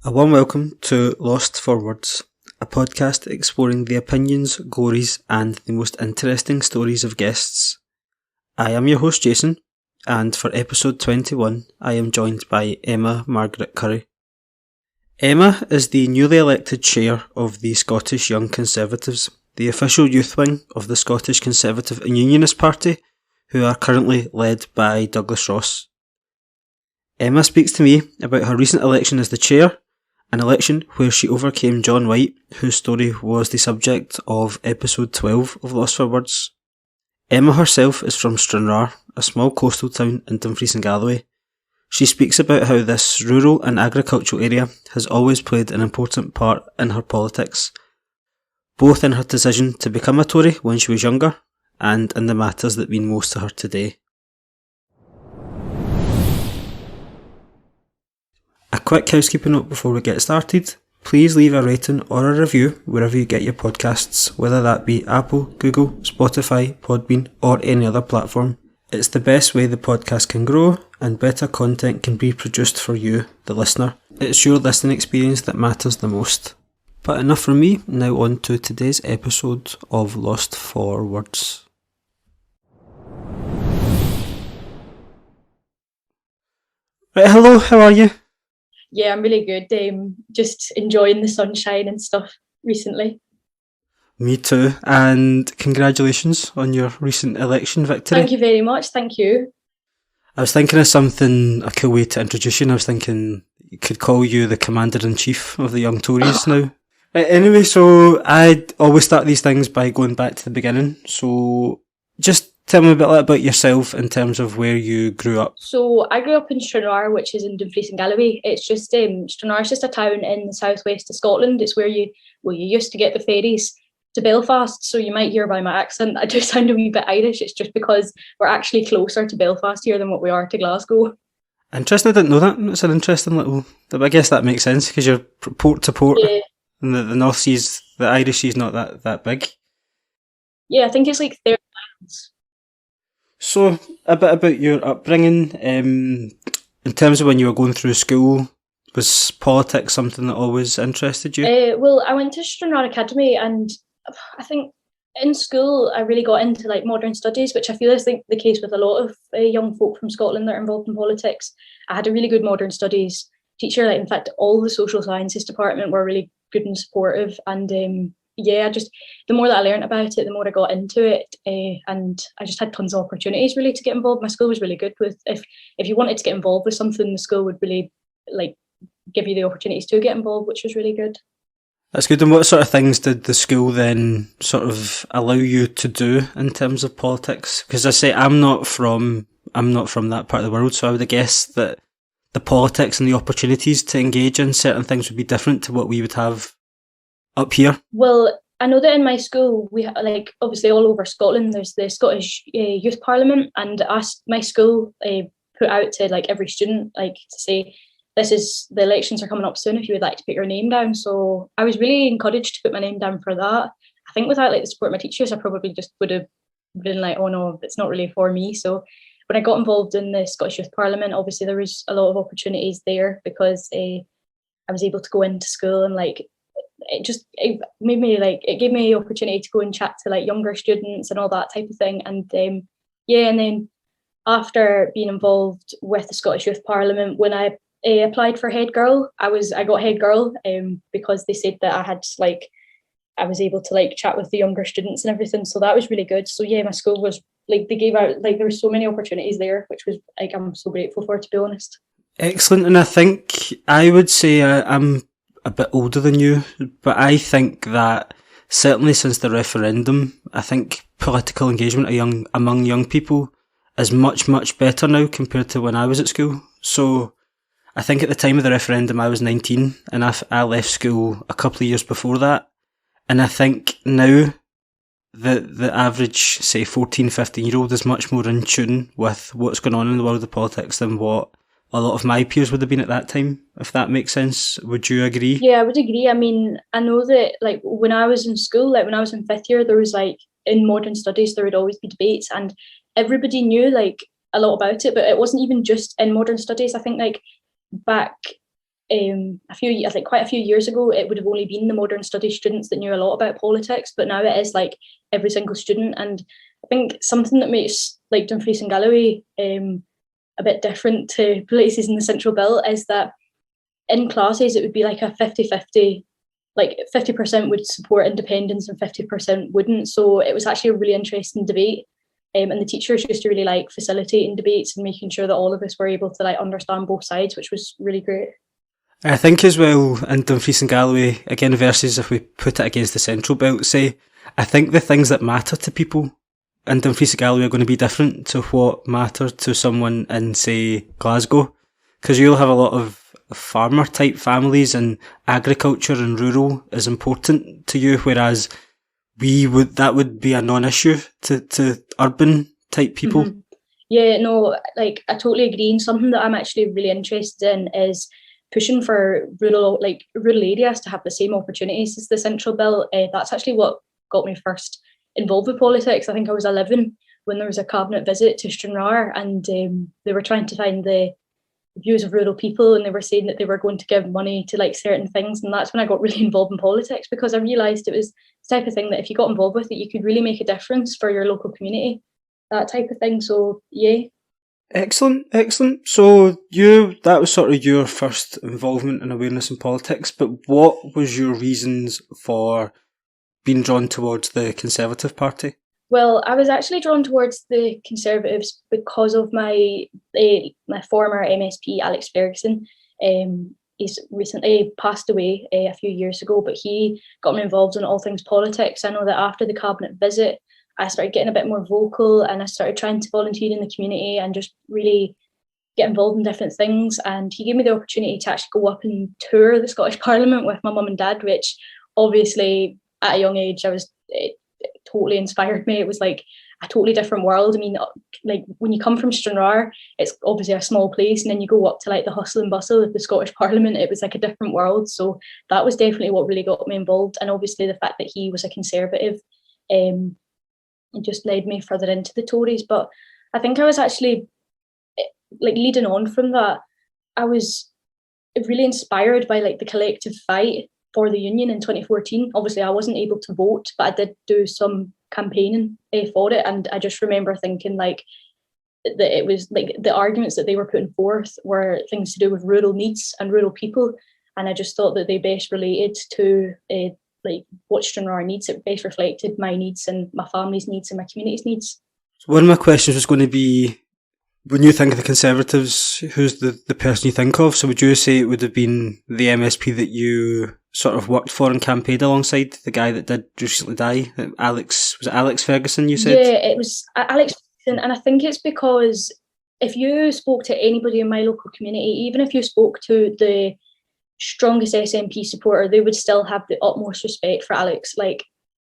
A warm welcome to Lost for Words, a podcast exploring the opinions, glories and the most interesting stories of guests. I am your host Jason, and for episode 21 I am joined by Emma Margaret Currie. Emma is the newly elected chair of the Scottish Young Conservatives, the official youth wing of the Scottish Conservative and Unionist Party, who are currently led by Douglas Ross. Emma speaks to me about her recent election as the chair, an election where she overcame John White, whose story was the subject of episode 12 of Lost for Words. Emma herself is from Stranraer, a small coastal town in Dumfries and Galloway. She speaks about how this rural and agricultural area has always played an important part in her politics, both in her decision to become a Tory when she was younger, and in the matters that mean most to her today. A quick housekeeping note before we get started. Please leave a rating or a review wherever you get your podcasts, whether that be Apple, Google, Spotify, Podbean or any other platform. It's the best way the podcast can grow and better content can be produced for you, the listener. It's your listening experience that matters the most. But enough from me, now on to today's episode of Lost for Words. Right, hello, how are you? Yeah, I'm really good. Just enjoying the sunshine and stuff recently. Me too, and congratulations on your recent election victory. Thank you very much, thank you. I was thinking of something, a cool way to introduce you, and I was thinking you could call you the Commander-in-Chief of the Young Tories now. Anyway, so I always start these things by going back to the beginning, so just tell me a bit about yourself in terms of where you grew up. So I grew up in Stranraer, which is in Dumfries and Galloway. It's just, Stranraer's just a town in the southwest of Scotland. It's where you used to get the ferries to Belfast, so you might hear by my accent I do sound a wee bit Irish. It's just because we're actually closer to Belfast here than what we are to Glasgow. Interesting, I didn't know that. It's an interesting little... I guess that makes sense, because you're port to port, yeah. And the North Sea's, the Irish Sea's not that big. Yeah, I think it's like 30 miles. So, a bit about your upbringing. In terms of when you were going through school, was politics something that always interested you? Well, I went to Stranraer Academy, and I think in school I really got into like modern studies, which I feel is the case with a lot of young folk from Scotland that are involved in politics. I had a really good modern studies teacher. Like, in fact, all the social sciences department were really good and supportive, and yeah, just the more that I learned about it, the more I got into it, and I just had tons of opportunities really to get involved. My school was really good with if you wanted to get involved with something, the school would really like give you the opportunities to get involved, which was really good. That's good. And what sort of things did the school then sort of allow you to do in terms of politics? Because I say I'm not from that part of the world, so I would have guessed that the politics and the opportunities to engage in certain things would be different to what we would have up here. Well, I know that in my school, we like obviously all over Scotland, there's the Scottish Youth Parliament, and my school put out to like every student like to say, the elections are coming up soon if you would like to put your name down. So I was really encouraged to put my name down for that. I think without like the support of my teachers, I probably just would have been like, oh no, it's not really for me. So when I got involved in the Scottish Youth Parliament, obviously there was a lot of opportunities there because I was able to go into school and like it made me like, it gave me the opportunity to go and chat to like younger students and all that type of thing. And yeah, and then after being involved with the Scottish Youth Parliament, when I applied for head girl, I got head girl because they said that I was able to like chat with the younger students and everything, so that was really good. So yeah, my school was like, they gave out like, there were so many opportunities there, which was like, I'm so grateful for, to be honest. Excellent. And I think I would say I'm a bit older than you, but I think that certainly since the referendum, I think political engagement among young people is much better now compared to when I was at school. So I think at the time of the referendum I was 19 and I left school a couple of years before that. And I think now the average, say, 14, 15-year-old is much more in tune with what's going on in the world of politics than what a lot of my peers would have been at that time, if that makes sense. Would you agree? Yeah, I would agree. I mean, I know that like when I was in school, like when I was in fifth year, there was like in modern studies, there would always be debates and everybody knew like a lot about it, but it wasn't even just in modern studies. I think like back quite a few years ago, it would have only been the modern studies students that knew a lot about politics, but now it is like every single student. And I think something that makes like Dumfries and Galloway a bit different to places in the Central Belt is that in classes it would be like a 50-50, like 50% would support independence and 50% wouldn't. So it was actually a really interesting debate. And the teachers used to really like facilitating debates and making sure that all of us were able to like understand both sides, which was really great. I think as well in Dumfries and Galloway, again versus if we put it against the Central Belt, say, I think the things that matter to people in Dumfries and Galloway are going to be different to what matter to someone in, say, Glasgow. Because you'll have a lot of farmer type families and agriculture and rural is important to you, whereas that would be a non-issue to urban type people. Mm-hmm. Yeah, no, like I totally agree. And something that I'm actually really interested in is pushing for rural areas to have the same opportunities as the Central Belt. That's actually what got me first involved with politics. I think I was 11 when there was a cabinet visit to Stranraer, and they were trying to find the views of rural people, and they were saying that they were going to give money to like certain things. And that's when I got really involved in politics, because I realised it was the type of thing that if you got involved with it, you could really make a difference for your local community, that type of thing. So yeah. Excellent. So that was sort of your first involvement and awareness in politics, but what was your reasons for being drawn towards the Conservative Party? Well, I was actually drawn towards the Conservatives because of my former MSP, Alex Ferguson. He's recently passed away a few years ago, but he got me involved in all things politics. I know that after the cabinet visit, I started getting a bit more vocal, and I started trying to volunteer in the community and just really get involved in different things. And he gave me the opportunity to actually go up and tour the Scottish Parliament with my mum and dad, which obviously at a young age, it totally inspired me. It was like a totally different world. I mean, like when you come from Stranraer, it's obviously a small place, and then you go up to like the hustle and bustle of the Scottish Parliament. It was like a different world. So that was definitely what really got me involved. And obviously the fact that he was a Conservative, it just led me further into the Tories. But I think I was actually like leading on from that, I was really inspired by like the collective fight for the union in 2014. Obviously I wasn't able to vote, but I did do some campaigning for it, and I just remember thinking like that it was like the arguments that they were putting forth were things to do with rural needs and rural people, and I just thought that they best related to like what Stranraer needs. It best reflected my needs and my family's needs and my community's needs. One of my questions was going to be, when you think of the Conservatives, who's the person you think of? So would you say it would have been the MSP that you sort of worked for and campaigned alongside, the guy that did recently die? Was it Alex Ferguson, you said? Yeah, it was Alex Ferguson, and I think it's because if you spoke to anybody in my local community, even if you spoke to the strongest SNP supporter, they would still have the utmost respect for Alex. Like,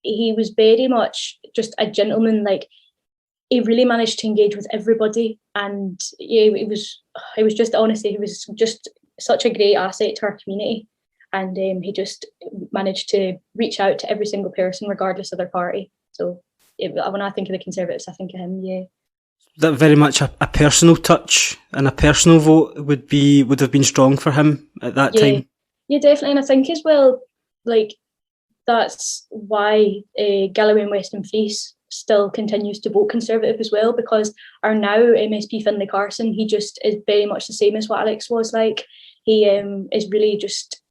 he was very much just a gentleman. Like, he really managed to engage with everybody, and yeah, it was just, honestly, he was just such a great asset to our community, and he just managed to reach out to every single person regardless of their party. So when I think of the Conservatives, I think of him. Yeah, that very much a personal touch and a personal vote would have been strong for him at that time. Yeah, definitely. And I think as well, like, that's why Galloway and West Dumfries still continues to vote Conservative as well, because our now MSP Finlay Carson, he just is very much the same as what Alex was like. He is really just,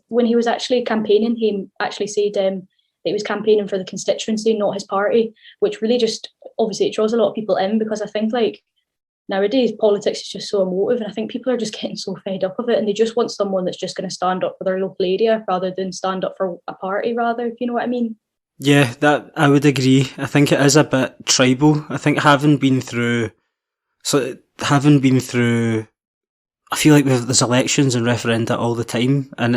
when he was actually campaigning, he actually said that he was campaigning for the constituency, not his party, which really just, obviously it draws a lot of people in, because I think like nowadays politics is just so emotive, and I think people are just getting so fed up of it, and they just want someone that's just going to stand up for their local area rather than stand up for a party, rather, if you know what I mean. Yeah, that I would agree. I think it is a bit tribal. I think having been through, I feel like there's elections and referenda all the time, and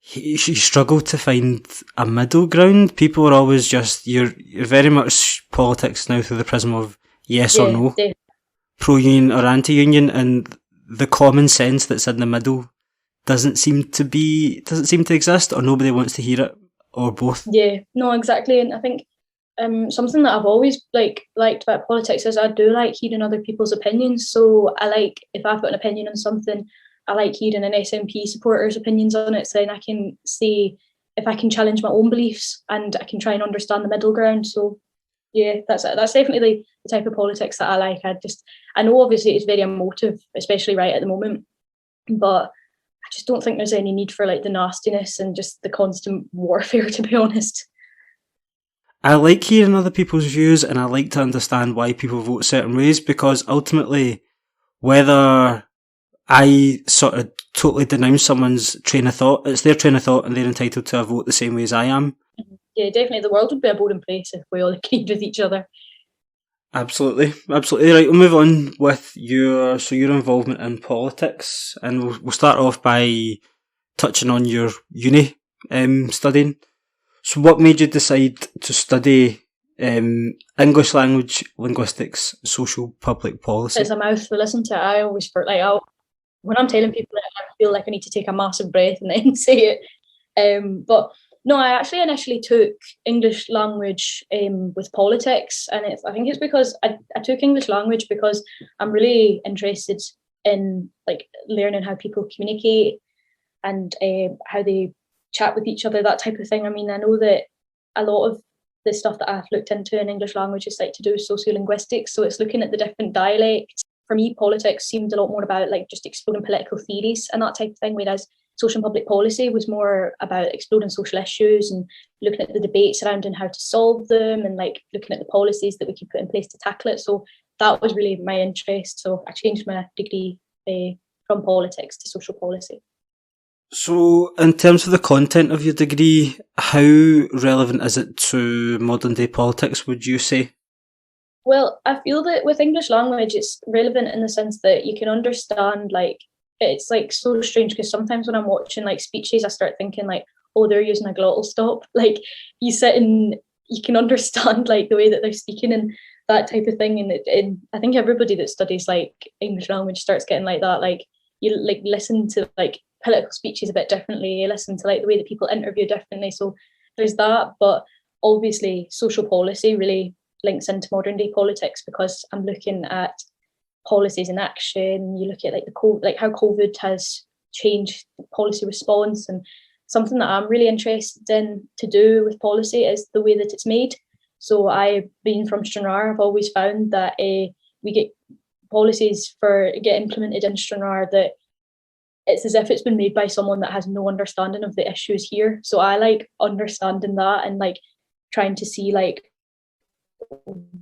you struggle to find a middle ground. People are always just, you're very much politics now through the prism of yes or no, pro-union or anti-union, and the common sense that's in the middle doesn't seem to exist, or nobody wants to hear it, or both. Yeah, no, exactly. And I think something that I've always liked about politics is I do like hearing other people's opinions. So I like, if I've got an opinion on something, I like hearing an SNP supporter's opinions on it, so then I can see if I can challenge my own beliefs and I can try and understand the middle ground. So yeah, that's definitely the type of politics that I like. I know obviously it's very emotive, especially right at the moment, but I just don't think there's any need for like the nastiness and just the constant warfare, to be honest. I like hearing other people's views, and I like to understand why people vote certain ways, because ultimately, whether I sort of totally denounce someone's train of thought, it's their train of thought and they're entitled to a vote the same way as I am. Yeah, definitely. The world would be a boring place if we all agreed with each other. Absolutely. Right, we'll move on with your involvement in politics, and we'll start off by touching on your uni studying. So what made you decide to study English language, linguistics, social public policy? It's a mouthful, listen to it. I always, when I'm telling people it, I feel like I need to take a massive breath and then say it. But no, I actually initially took English language with politics, and I think it's because I took English language because I'm really interested in like learning how people communicate and how they chat with each other, that type of thing. I mean, I know that a lot of the stuff that I've looked into in English language is like to do with sociolinguistics, so it's looking at the different dialects. For me, politics seemed a lot more about like just exploring political theories and that type of thing, whereas social and public policy was more about exploring social issues and looking at the debates surrounding how to solve them and like looking at the policies that we could put in place to tackle it. So that was really my interest. So I changed my degree from politics to social policy. So, in terms of the content of your degree, how relevant is it to modern day politics, would you say? Well, I feel that with English language, it's relevant in the sense that you can understand, like, it's like so strange because sometimes when I'm watching like speeches, I start thinking like, oh, they're using a glottal stop. Like, you sit and you can understand like the way that they're speaking and that type of thing. And I think everybody that studies like English language starts getting like that. Like, you like listen to like political speeches a bit differently, you listen to like the way that people interview differently. So there's that, but obviously social policy really links into modern day politics because I'm looking at policies in action. You look at like like how COVID has changed policy response, and something that I'm really interested in to do with policy is the way that it's made. So I, being from Stranraer, I've always found that we get policies get implemented in Stranraer that it's as if it's been made by someone that has no understanding of the issues here. So I like understanding that and like trying to see like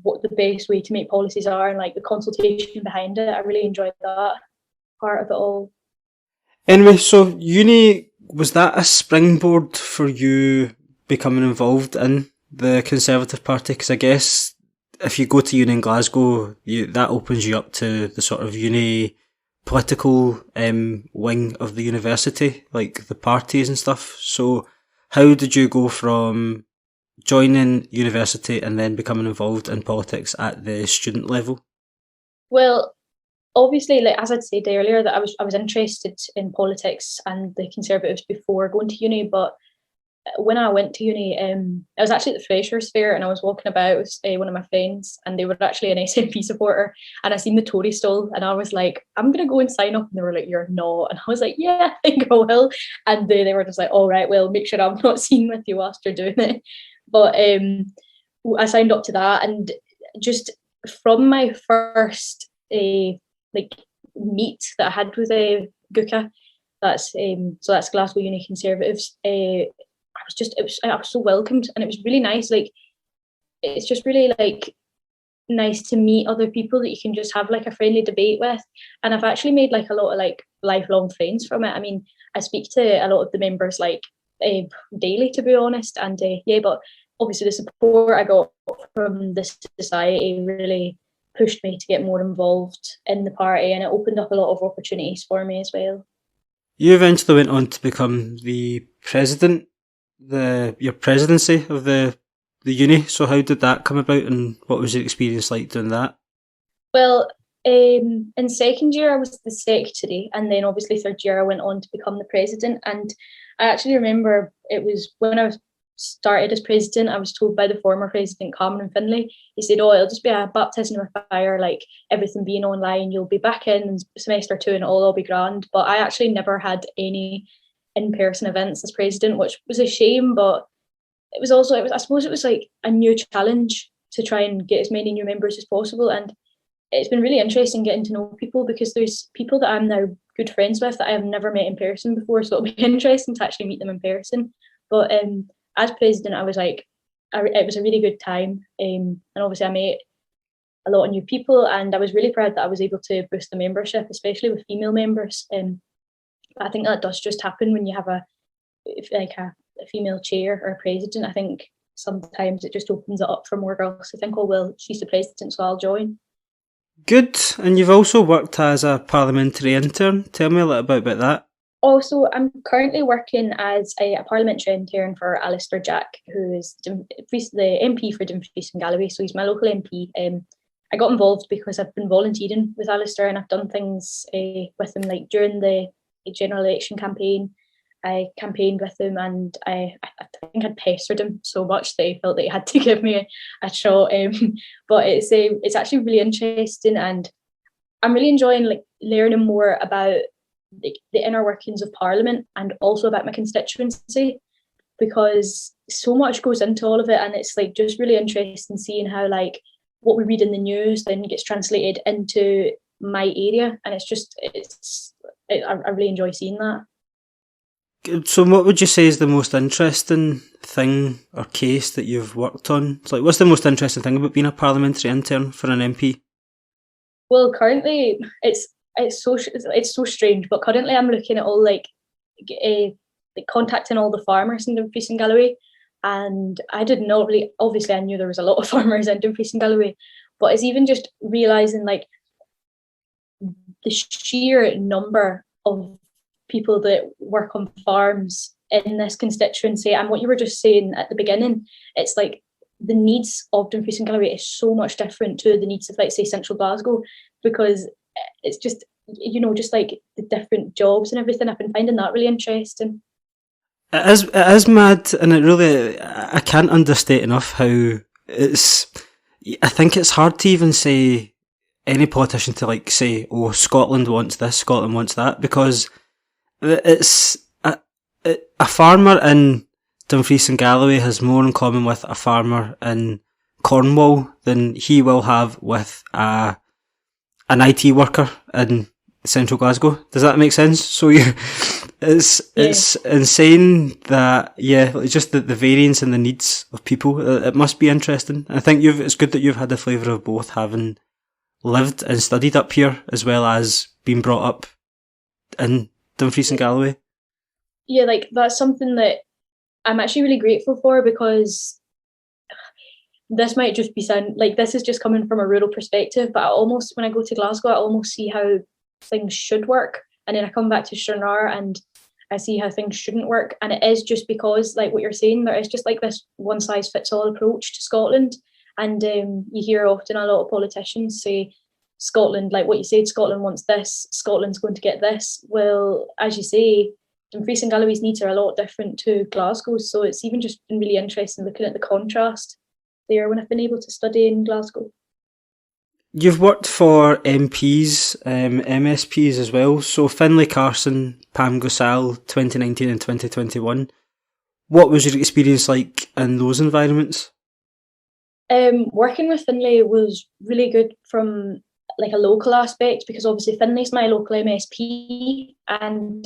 what the best way to make policies are and like the consultation behind it. I really enjoyed that part of it all. Anyway, so uni, was that a springboard for you becoming involved in the Conservative Party? Because I guess if you go to uni in Glasgow, that opens you up to the sort of uni political wing of the university, like the parties and stuff. So how did you go from joining university and then becoming involved in politics at the student level? Well, obviously, like as I'd said earlier, that I was interested in politics and the Conservatives before going to uni, but when I went to uni, I was actually at the Freshers' Fair and I was walking about with one of my friends, and they were actually an SNP supporter, and I seen the Tory stall and I was like, I'm going to go and sign up, and they were like, you're not, and I was like, yeah, I think I will, and they were just like, all right, well, make sure I'm not seen with you whilst you're doing it. But I signed up to that, and just from my first like meet that I had with GUCA, that's Glasgow Uni Conservatives, I was so welcomed, and it was really nice. Like, it's just really like nice to meet other people that you can just have like a friendly debate with. And I've actually made like a lot of like lifelong friends from it. I mean, I speak to a lot of the members like daily, to be honest. And yeah, but obviously the support I got from the society really pushed me to get more involved in the party, and it opened up a lot of opportunities for me as well. You eventually went on to become the president, your presidency of the uni. So how did that come about, and what was your experience like doing that? Well, in second year I was the secretary, and then obviously third year I went on to become the president. And I actually remember it was when I was started as president, I was told by the former president, Cameron Finlay, he said, oh, it'll just be a baptism of fire, like everything being online, you'll be back in semester 2 and it'll all be grand. But I actually never had any in-person events as president, which was a shame, but it was also, I suppose it was like a new challenge to try and get as many new members as possible. And it's been really interesting getting to know people, because there's people that I'm now good friends with that I have never met in person before. So it'll be interesting to actually meet them in person. But as president, I was like, it was a really good time. And obviously I met a lot of new people, and I was really proud that I was able to boost the membership, especially with female members. But I think that does just happen when you have a female chair or a president. I think sometimes it just opens it up for more girls to think, oh, well, she's the president, so I'll join. Good. And you've also worked as a parliamentary intern. Tell me a little bit about that. Also, I'm currently working as a parliamentary intern for Alistair Jack, who is the MP for Dumfries and Galloway, so he's my local MP. I got involved because I've been volunteering with Alistair, and I've done things with him, like during the general election campaign. I campaigned with him, and I think I'd pestered him so much that he felt that he had to give me a shot. But it's actually really interesting, and I'm really enjoying like learning more about the inner workings of Parliament, and also about my constituency, because so much goes into all of it, and it's like just really interesting seeing how like what we read in the news then gets translated into my area, and I really enjoy seeing that. So what would you say is the most interesting thing or case that you've worked on? It's like, what's the most interesting thing about being a parliamentary intern for an MP? Well, currently it's so strange, but currently I'm looking at all like contacting all the farmers in Dumfries and Galloway, and I did not really, obviously I knew there was a lot of farmers in Dumfries and Galloway, but it's even just realising like the sheer number of people that work on farms in this constituency. And what you were just saying at the beginning, it's like the needs of Dumfries and Galloway is so much different to the needs of, like, say, central Glasgow, because it's just, just like the different jobs and everything. I've been finding that really interesting. It is mad, and it really, I can't understate enough how I think it's hard to even say any politician to like say, oh, Scotland wants this, Scotland wants that, because it's a farmer in Dumfries and Galloway has more in common with a farmer in Cornwall than he will have with an IT worker in central Glasgow. Does that make sense? So it's insane that it's just the variance in the needs of people. It must be interesting. I think it's good that you've had the flavour of both, having lived and studied up here as well as being brought up in Dumfries and Galloway. Yeah, like that's something that I'm actually really grateful for, because this might just be sound like this is just coming from a rural perspective, but when I go to Glasgow, I almost see how things should work, and then I come back to Stranraer and I see how things shouldn't work. And it is just because, like what you're saying, there is just like this one size fits all approach to Scotland. And you hear often a lot of politicians say Scotland, like what you said, Scotland wants this, Scotland's going to get this. Well, as you say, Dumfries and Galloway's needs are a lot different to Glasgow's, so it's even just been really interesting looking at the contrast there when I've been able to study in Glasgow. You've worked for MPs, MSPs as well, so Finlay Carson, Pam Gosal, 2019 and 2021. What was your experience like in those environments? Working with Finlay was really good from like a local aspect, because obviously Finlay's my local MSP, and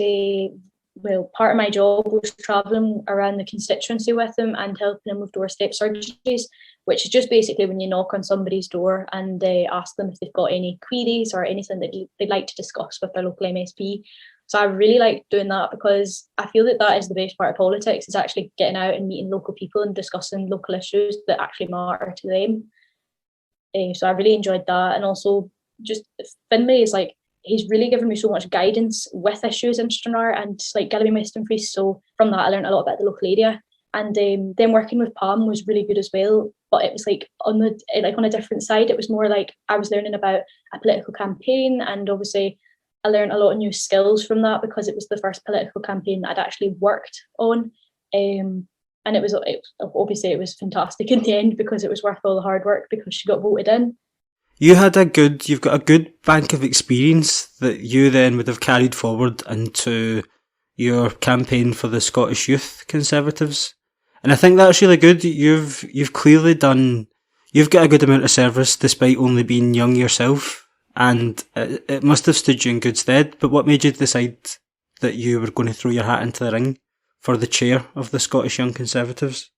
part of my job was travelling around the constituency with them and helping them with doorstep surgeries, which is just basically when you knock on somebody's door and ask them if they've got any queries or anything that they'd like to discuss with their local MSP. So I really like doing that, because I feel that is the best part of politics, is actually getting out and meeting local people and discussing local issues that actually matter to them. So I really enjoyed that. And also just Finlay is like, he's really given me so much guidance with issues in Stranraer and like Galloway West Dumfries. So from that I learned a lot about the local area. And then working with Pam was really good as well. But it was like on a different side. It was more like I was learning about a political campaign, and obviously I learned a lot of new skills from that, because it was the first political campaign that I'd actually worked on. and obviously it was fantastic in the end because it was worth all the hard work because she got voted in. You've got a good bank of experience that you then would have carried forward into your campaign for the Scottish Youth Conservatives. And I think that's really good. You've clearly you've got a good amount of service despite only being young yourself, and it must have stood you in good stead. But what made you decide that you were going to throw your hat into the ring for the chair of the Scottish Young Conservatives?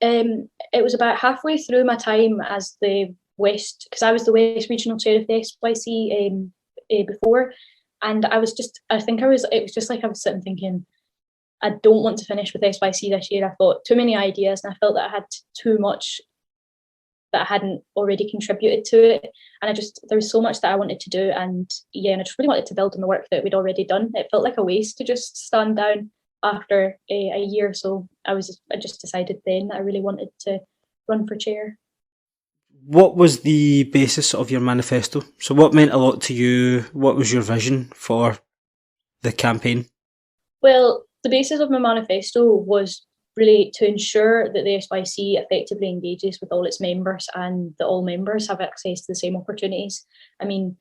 It was about halfway through my time as the West, because I was the West Regional Chair of the SYC before, and it was just like I was sitting thinking, I don't want to finish with SYC this year. I thought too many ideas, and I felt that I had too much that I hadn't already contributed to it, and there was so much that I wanted to do, and I just really wanted to build on the work that we'd already done. It felt like a waste to just stand down after a year, so I just decided then that I really wanted to run for chair. What was the basis of your manifesto? So what meant a lot to you? What was your vision for the campaign? Well, the basis of my manifesto was really to ensure that the SYC effectively engages with all its members and that all members have access to the same opportunities. I mean,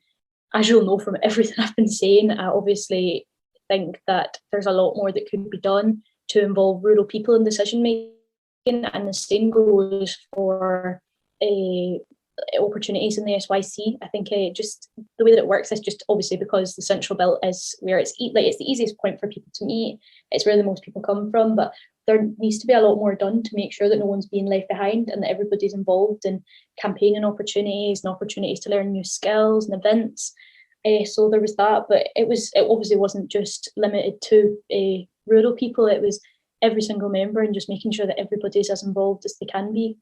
as you'll know from everything I've been saying, I obviously think that there's a lot more that could be done to involve rural people in decision making, and the same goes for opportunities in the SYC. I think just the way that it works is just obviously because the central belt is where it's the easiest point for people to meet. It's where the most people come from, but there needs to be a lot more done to make sure that no one's being left behind and that everybody's involved in campaigning opportunities and opportunities to learn new skills and events. So there was that, but it obviously wasn't just limited to rural people. It was every single member and just making sure that everybody's as involved as they can be.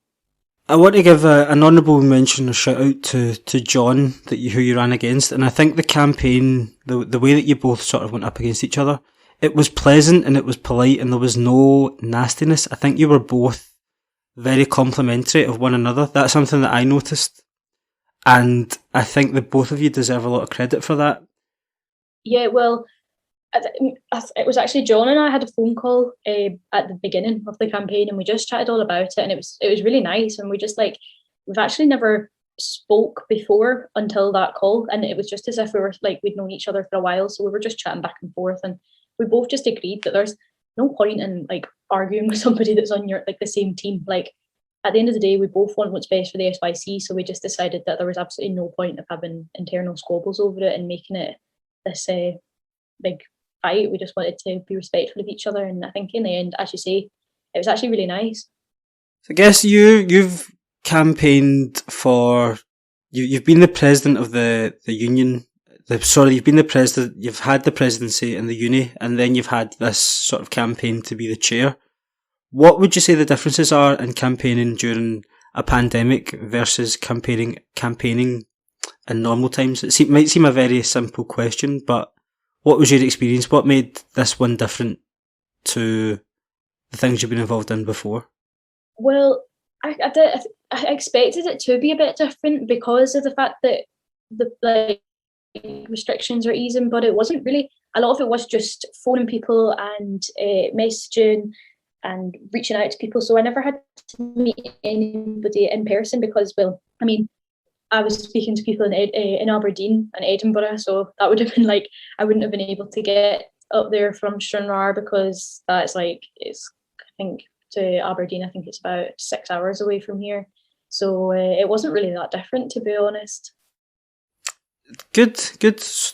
I want to give an honourable mention, a shout out to John, who you ran against, and I think the campaign, the way that you both sort of went up against each other, it was pleasant and it was polite and there was no nastiness. I think you were both very complimentary of one another. That's something that I noticed, and I think that both of you deserve a lot of credit for that. Yeah, well, it was actually John and I had a phone call at the beginning of the campaign, and we just chatted all about it, and it was really nice, and we've actually never spoke before until that call, and it was just as if we were we'd known each other for a while, so we were just chatting back and forth, and we both just agreed that there's no point in arguing with somebody that's on your the same team. At the end of the day, we both want what's best for the SYC, so we just decided that there was absolutely no point of having internal squabbles over it and making it this big fight. We just wanted to be respectful of each other, and I think in the end, as you say, it was actually really nice. So I guess you've campaigned for you've been the president of the union. You've been the president. You've had the presidency in the uni, and then you've had this sort of campaign to be the chair. What would you say the differences are in campaigning during a pandemic versus campaigning in normal times? It might seem a very simple question, but what was your experience? What made this one different to the things you've been involved in before? Well, I expected it to be a bit different because of the fact that the restrictions are easing, but it wasn't really. A lot of it was just phoning people and messaging and reaching out to people. So I never had to meet anybody in person because, I was speaking to people in Aberdeen and Edinburgh, so that would have been I wouldn't have been able to get up there from Stranraer because that's it's I think to Aberdeen. I think it's about 6 hours away from here, so it wasn't really that different, to be honest. Good.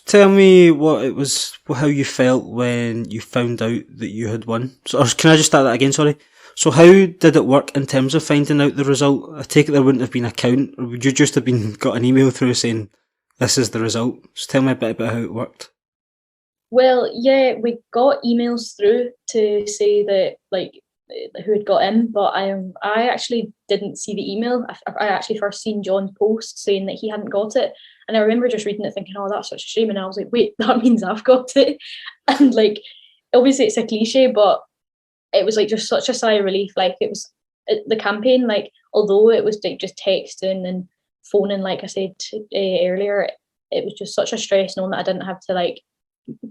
Tell me how you felt when you found out that you had won. So, or can I just start that again? Sorry. So how did it work in terms of finding out the result? I take it there wouldn't have been a count, or would you just have got an email through saying, this is the result? Just tell me a bit about how it worked. Well, yeah, we got emails through to say that, who had got in, but I actually didn't see the email. I actually first seen John's post saying that he hadn't got it. And I remember just reading it thinking, oh, that's such a shame. And I was like, wait, that means I've got it. And obviously it's a cliche, but it was just such a sigh of relief. It was the campaign, although it was just texting and phoning, like I said earlier, it was just such a stress knowing that I didn't have to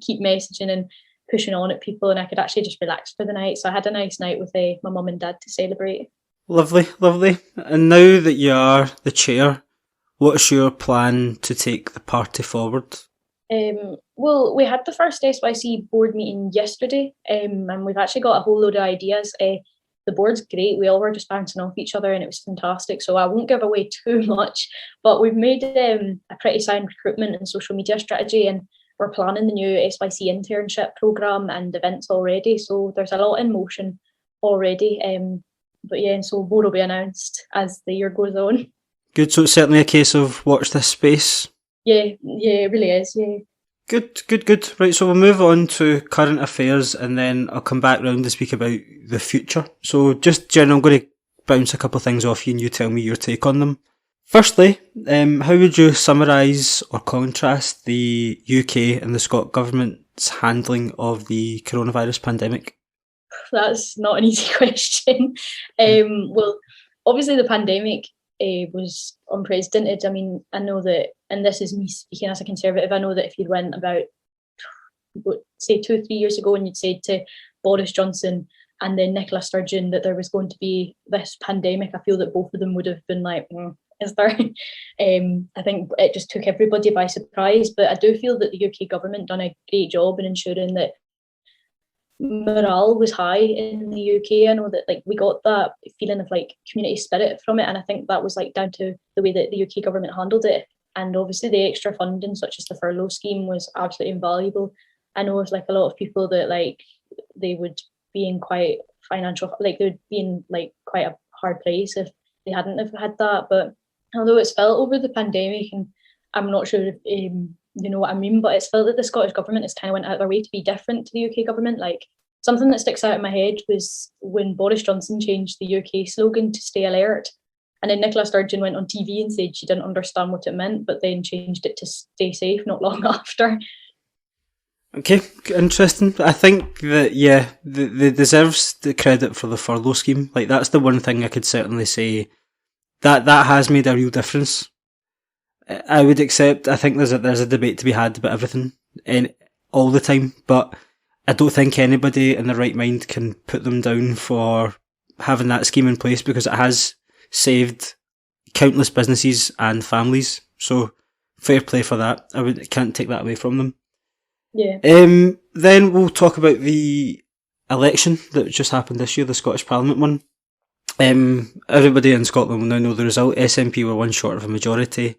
keep messaging and pushing on at people, and I could actually just relax for the night. So I had a nice night with my mum and dad to celebrate. Lovely, lovely. And now that you are the chair, what's your plan to take the party forward? Well, we had the first SYC board meeting yesterday, and we've actually got a whole load of ideas. The board's great. We all were just bouncing off each other, and it was fantastic. So I won't give away too much, but we've made a pretty sound recruitment and social media strategy, and we're planning the new SYC internship programme and events already. So there's a lot in motion already. But yeah, and so more will be announced as the year goes on. Good, so it's certainly a case of watch this space. Yeah, it really is, yeah. Good. Right, so we'll move on to current affairs and then I'll come back round to speak about the future. So just general, I'm going to bounce a couple of things off you and you tell me your take on them. Firstly, how would you summarise or contrast the UK and the Scottish Government's handling of the coronavirus pandemic? That's not an easy question. Well, obviously the pandemic was unprecedented. I mean, I know that, and this is me speaking as a Conservative, I know that if you went about, say, 2 or 3 years ago and you'd said to Boris Johnson and then Nicola Sturgeon that there was going to be this pandemic, I feel that both of them would have been like, is there? I think it just took everybody by surprise, but I do feel that the UK government done a great job in ensuring that morale was high in the UK. I know that we got that feeling of community spirit from it, and I think that was down to the way that the UK government handled it. And obviously the extra funding, such as the furlough scheme, was absolutely invaluable. I know of a lot of people that they would be in quite financial, they would be in quite a hard place if they hadn't have had that. But although it's felt over the pandemic, and I'm not sure if you know what I mean, but it's felt that the Scottish government has kind of went out of their way to be different to the UK government. Something that sticks out in my head was when Boris Johnson changed the UK slogan to "Stay Alert," and then Nicola Sturgeon went on TV and said she didn't understand what it meant, but then changed it to "Stay Safe" not long after. Okay, interesting. I think that, yeah, they deserves the credit for the furlough scheme. That's the one thing I could certainly say that has made a real difference. I would accept, I think there's a debate to be had about everything all the time, but I don't think anybody in their right mind can put them down for having that scheme in place, because it has saved countless businesses and families. So fair play for that. Can't take that away from them. Yeah. Then we'll talk about the election that just happened this year, the Scottish Parliament one. Everybody in Scotland will now know the result. SNP were one short of a majority.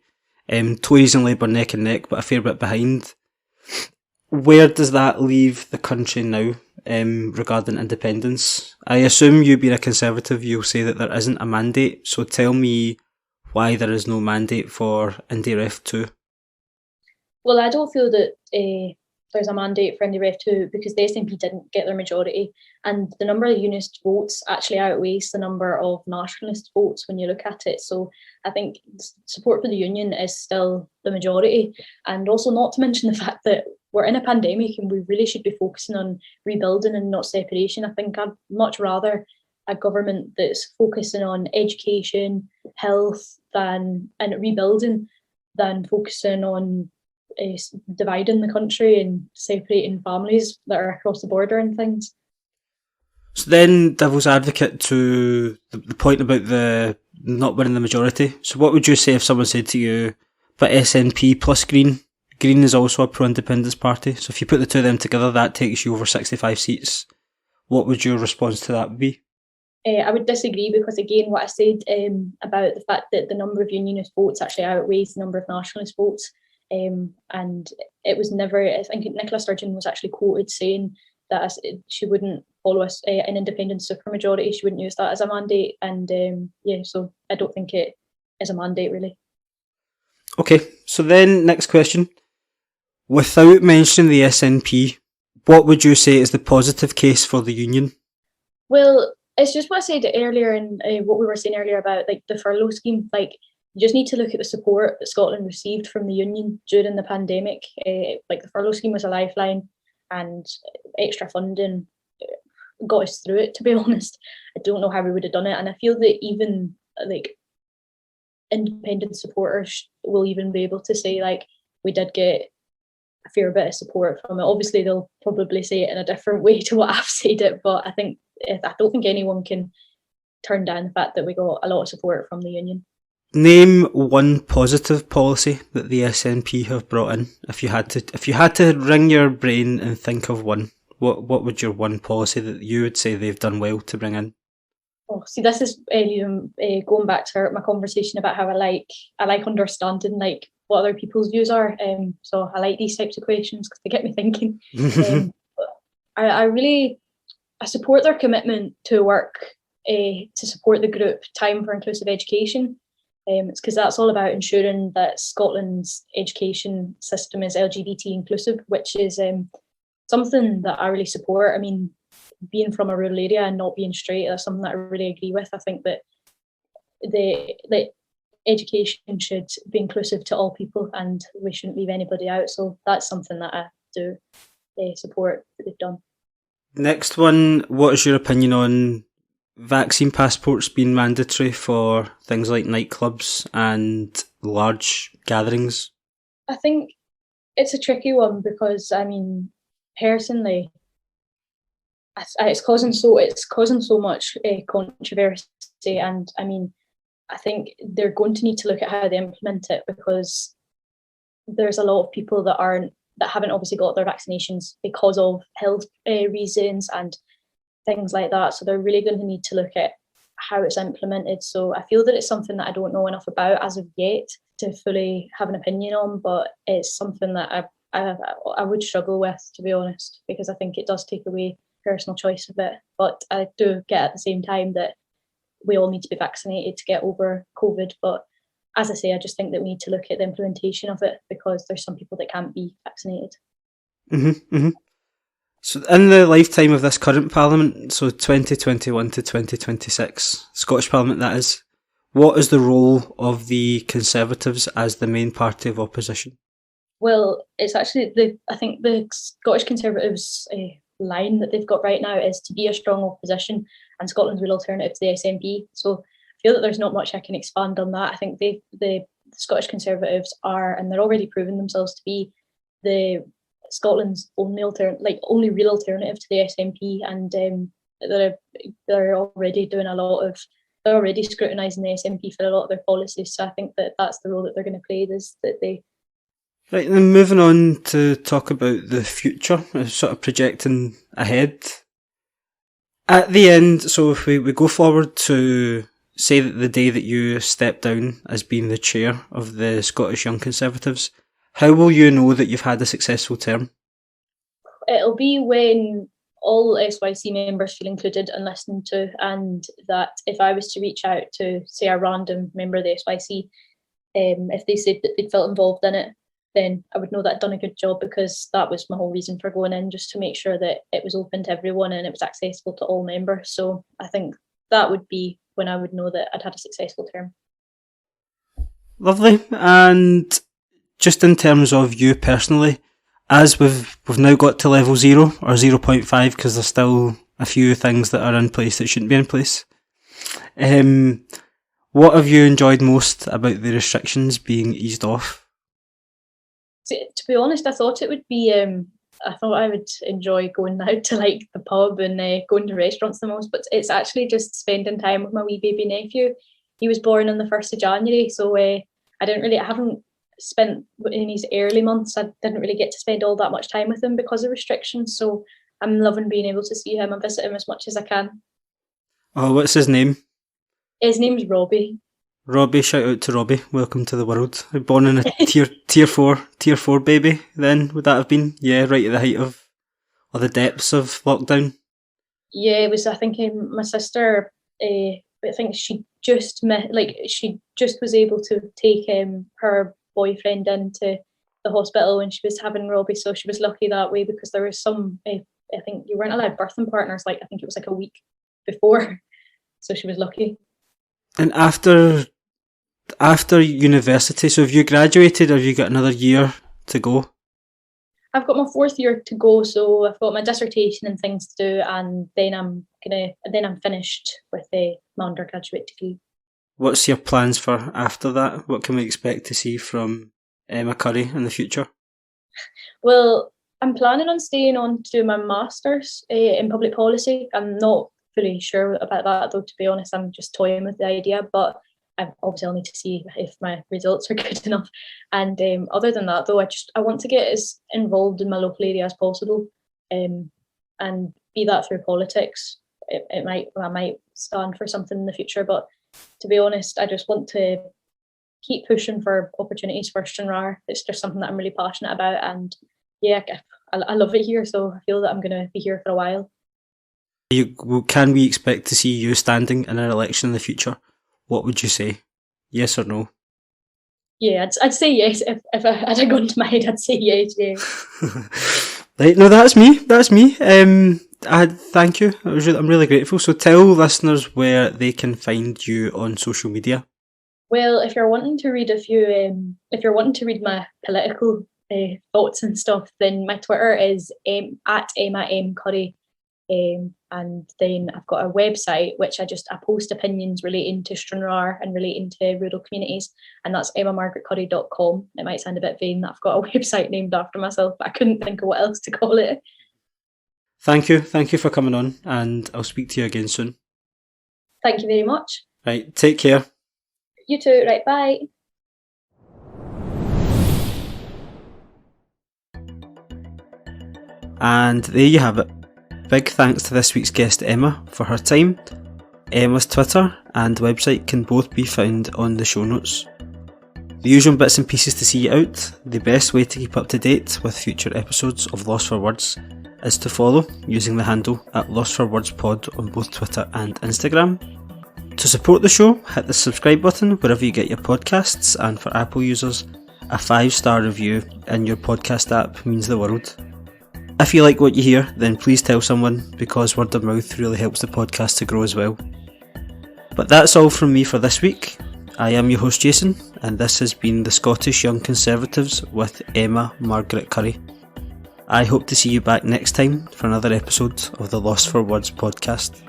Tories and Labour neck and neck, but a fair bit behind. Where does that leave the country now, regarding independence? I assume you being a Conservative, you'll say that there isn't a mandate, so tell me why there is no mandate for Indie Ref 2. Well, I don't feel that there's a mandate for Indie Ref 2 because the SNP didn't get their majority, and the number of unionist votes actually outweighs the number of nationalist votes when you look at it. So I think support for the union is still the majority, and also not to mention the fact that we're in a pandemic and we really should be focusing on rebuilding and not separation. I think I'd much rather a government that's focusing on education, health, and rebuilding than focusing on dividing the country and separating families that are across the border and things. So then, devil's advocate to the point about the not winning the majority. So what would you say if someone said to you, but SNP plus Green is also a pro-independence party, so if you put the two of them together, that takes you over 65 seats. What would your response to that be? I would disagree, because again, what I said about the fact that the number of unionist votes actually outweighs the number of nationalist votes. And it was never, I think Nicola Sturgeon was actually quoted saying that she wouldn't follow an independent supermajority, she wouldn't use that as a mandate, and so I don't think it is a mandate really. Okay, so then next question. Without mentioning the SNP, what would you say is the positive case for the union? Well, it's just what I said earlier, and what we were saying earlier about the furlough scheme. You just need to look at the support that Scotland received from the union during the pandemic. The furlough scheme was a lifeline, and extra funding got us through it, to be honest. I don't know how we would have done it, and I feel that even independent supporters will even be able to say we did get a fair bit of support from it. Obviously, they'll probably say it in a different way to what I've said it, but I don't think anyone can turn down the fact that we got a lot of support from the union. Name one positive policy that the SNP have brought in. If you had to wring your brain and think of one, what would your one policy that you would say they've done well to bring in? Oh, see, this is going back to my conversation about how I like understanding like what other people's views are. So I like these types of questions because they get me thinking. I support their commitment to work to support the group Time for Inclusive Education. It's because that's all about ensuring that Scotland's education system is LGBT inclusive, which is something that I really support. I mean, being from a rural area and not being straight, that's something that I really agree with. I think that the education should be inclusive to all people and we shouldn't leave anybody out. So that's something that I do support that they've done. Next one, what is your opinion on vaccine passports being mandatory for things like nightclubs and large gatherings? I think it's a tricky one because, I mean, personally, it's causing so much controversy, and I mean, I think they're going to need to look at how they implement it because there's a lot of people that haven't obviously got their vaccinations because of health reasons and things like that. So they're really going to need to look at how it's implemented. So I feel that it's something that I don't know enough about as of yet to fully have an opinion on, but it's something that I would struggle with, to be honest, because I think it does take away personal choice a bit. But I do get at the same time that we all need to be vaccinated to get over COVID. But as I say, I just think that we need to look at the implementation of it because there's some people that can't be vaccinated. So in the lifetime of this current Parliament, so 2021 to 2026, Scottish Parliament that is, what is the role of the Conservatives as the main party of opposition? Well, it's actually, I think the Scottish Conservatives line that they've got right now is to be a strong opposition and Scotland's real alternative to the SNP. So I feel that there's not much I can expand on that. I think the Scottish Conservatives are, and they're already proving themselves to be, the Scotland's only real alternative to the SNP, and they're already doing they're already scrutinising the SNP for a lot of their policies. So I think that that's the role that they're going to play, is that they. Right, then moving on to talk about the future, sort of projecting ahead. At the end, so if we go forward to say that the day that you step down as being the chair of the Scottish Young Conservatives, how will you know that you've had a successful term? It'll be when all SYC members feel included and listened to, and that if I was to reach out to, say, a random member of the SYC, if they said that they'd felt involved in it, then I would know that I'd done a good job, because that was my whole reason for going in, just to make sure that it was open to everyone and it was accessible to all members. So I think that would be when I would know that I'd had a successful term. Lovely. And just in terms of you personally, as we've now got to level 0 or 0.5, because there's still a few things that are in place that shouldn't be in place, what have you enjoyed most about the restrictions being eased off? To be honest, I thought it would be, I thought I would enjoy going out to like the pub and going to restaurants the most, but it's actually just spending time with my wee baby nephew. He was born on the 1st of January, so I haven't spent, in his early months, I didn't really get to spend all that much time with him because of restrictions, so I'm loving being able to see him and visit him as much as I can. Oh, what's his name? His name's Robbie. Robbie, shout out to Robbie. Welcome to the world. Born in a tier four baby. Then would that have been? Yeah, right at the height of, or the depths of lockdown. Yeah, it was. I think my sister. I think she just was able to take her boyfriend into the hospital when she was having Robbie. So she was lucky that way, because there was some. I think you weren't allowed birthing partners. Like, I think it was like a week before. So she was lucky. And after university, so have you graduated or have you got another year to go? I've got my 4th year to go, so I've got my dissertation and things to do, and then I'm finished with my undergraduate degree. What's your plans for after that? What can we expect to see from Emma Currie in the future? Well, I'm planning on staying on to do my master's in public policy. I'm not fully sure about that though, to be honest. I'm just toying with the idea, but I'll need to see if my results are good enough. And other than that though, I want to get as involved in my local area as possible, and be that through politics. I might stand for something in the future, but to be honest, I just want to keep pushing for opportunities for Stranraer. It's just something that I'm really passionate about, and yeah, I love it here, so I feel that I'm going to be here for a while. Can we expect to see you standing in an election in the future? What would you say? Yes or no? Yeah, I'd say yes. If I had a gun to my head, I'd say yes, yeah. Right, no, that's me. Thank you. I'm really grateful. So tell listeners where they can find you on social media. Well, if you're wanting to read my political thoughts and stuff, then my Twitter is at Emma M Currie, and then I've got a website which I post opinions relating to Stranraer and relating to rural communities, and that's emmamargaretcurrie.com. It might sound a bit vain that I've got a website named after myself, but I couldn't think of what else to call it. Thank you for coming on, and I'll speak to you again soon. Thank you very much. Right, take care. You too. Right, bye. And there you have it. Big thanks to this week's guest Emma for her time. Emma's Twitter and website can both be found on the show notes. The usual bits and pieces to see you out. The best way to keep up to date with future episodes of Lost for Words is to follow using the handle at Lost for Words Pod on both Twitter and Instagram. To support the show, hit the subscribe button wherever you get your podcasts, and for Apple users, a 5-star review in your podcast app means the world. If you like what you hear, then please tell someone, because word of mouth really helps the podcast to grow as well. But that's all from me for this week. I am your host Jason, and this has been the Scottish Young Conservatives with Emma Margaret Currie. I hope to see you back next time for another episode of the Lost for Words podcast.